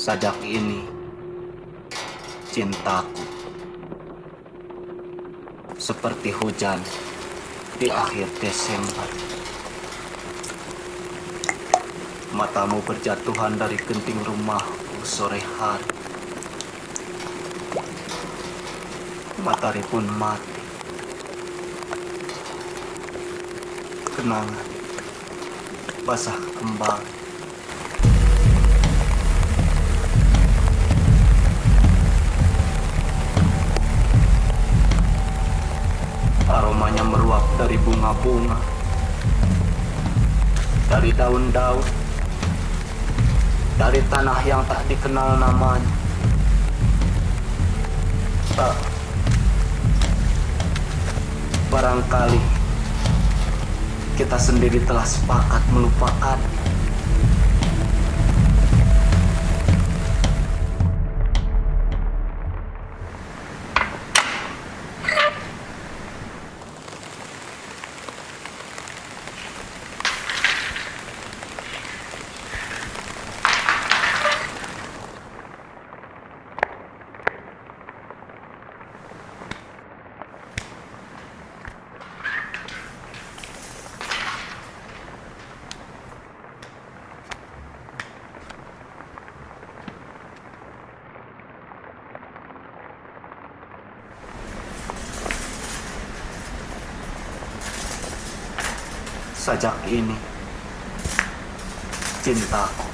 Sajak ini cintaku seperti hujan di akhir Desember. Matamu berjatuhan dari genting rumahku sore hari. Matahari pun mati. Kenangan basah kembali. Aromanya meruap dari bunga-bunga, dari daun-daun, dari tanah yang tak dikenal namanya. Tak, barangkali kita sendiri telah sepakat melupakan. Sajak ini cintaku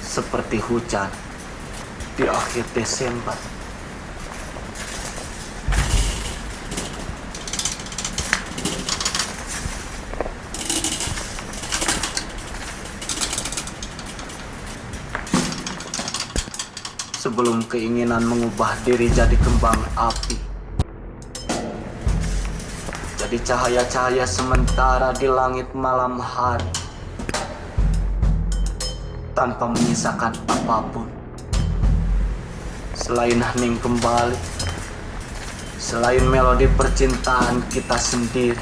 seperti hujan di akhir Desember. Sebelum keinginan mengubah diri jadi kembang api, jadi cahaya-cahaya sementara di langit malam hari, tanpa menyisakan apapun selain hening kembali, selain melodi percintaan kita sendiri.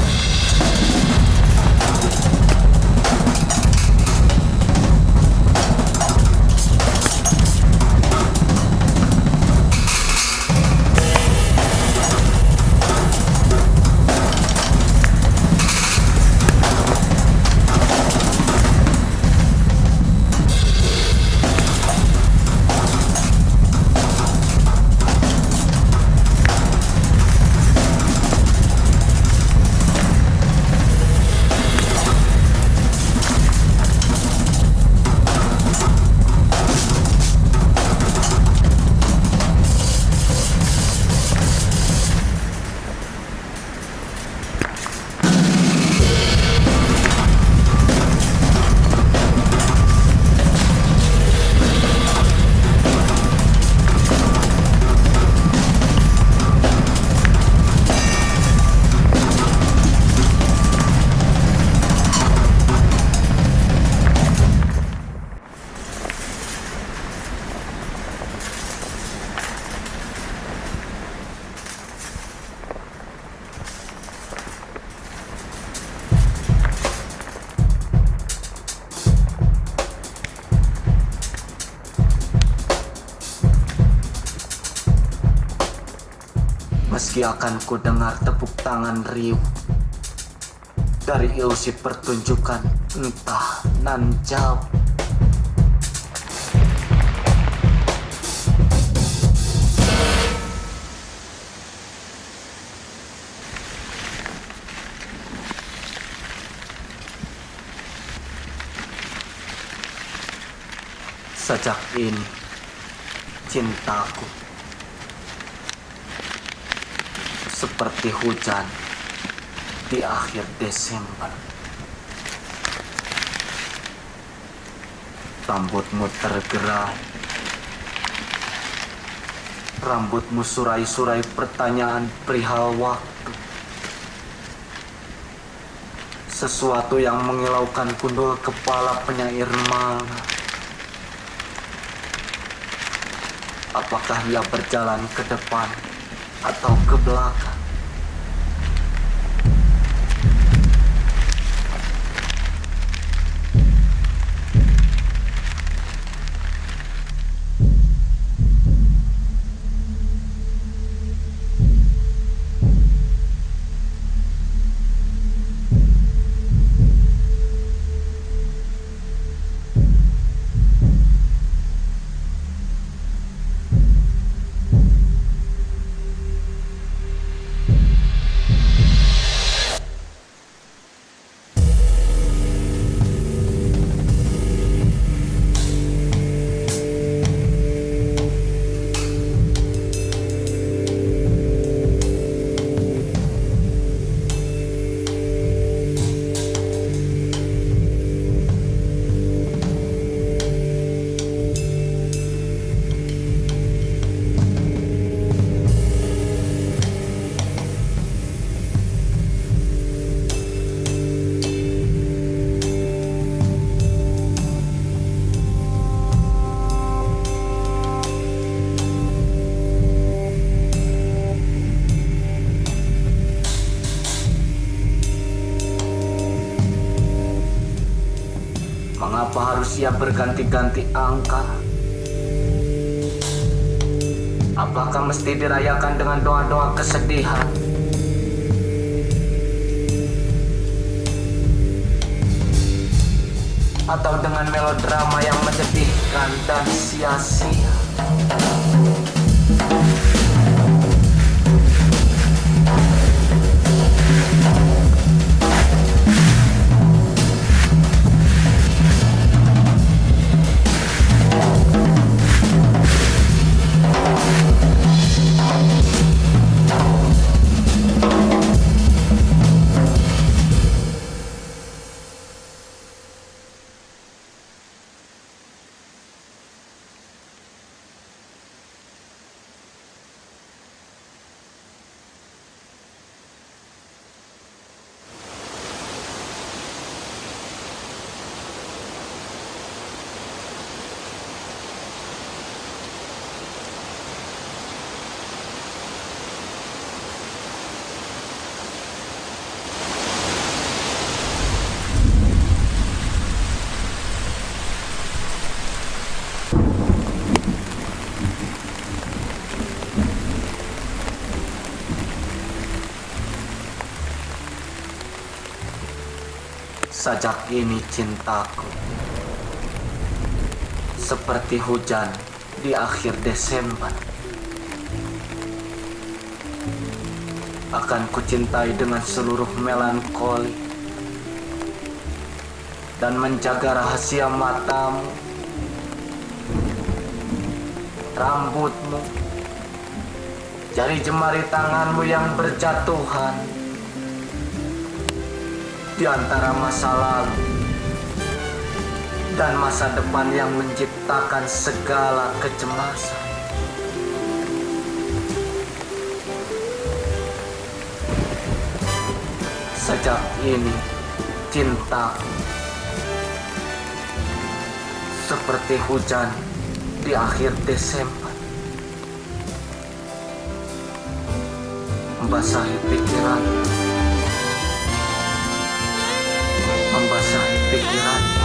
Meski akan ku dengar tepuk tangan riuh dari ilusi pertunjukan entah nan jauh. Sajak ini cintaku seperti hujan di akhir Desember. Rambutmu tergerai, rambutmu surai-surai pertanyaan perihal waktu. Sesuatu yang mengilaukan gundul kepala penyair manga. Apakah ia berjalan ke depan atau ke belakang? usia berganti-ganti angka? Apakah mesti dirayakan dengan doa-doa kesedihan? Atau dengan melodrama yang menyedihkan dan sia-sia? Sajak ini cintaku seperti hujan di akhir Desember. Akan kucintai dengan seluruh melankoli dan menjaga rahasia matamu, rambutmu, jari jemari tanganmu yang berjatuhan di antara masa lalu dan masa depan yang menciptakan segala kecemasan. Sejak ini cintaku seperti hujan di akhir Desember, membasahi pikiran, membasahi pikiran.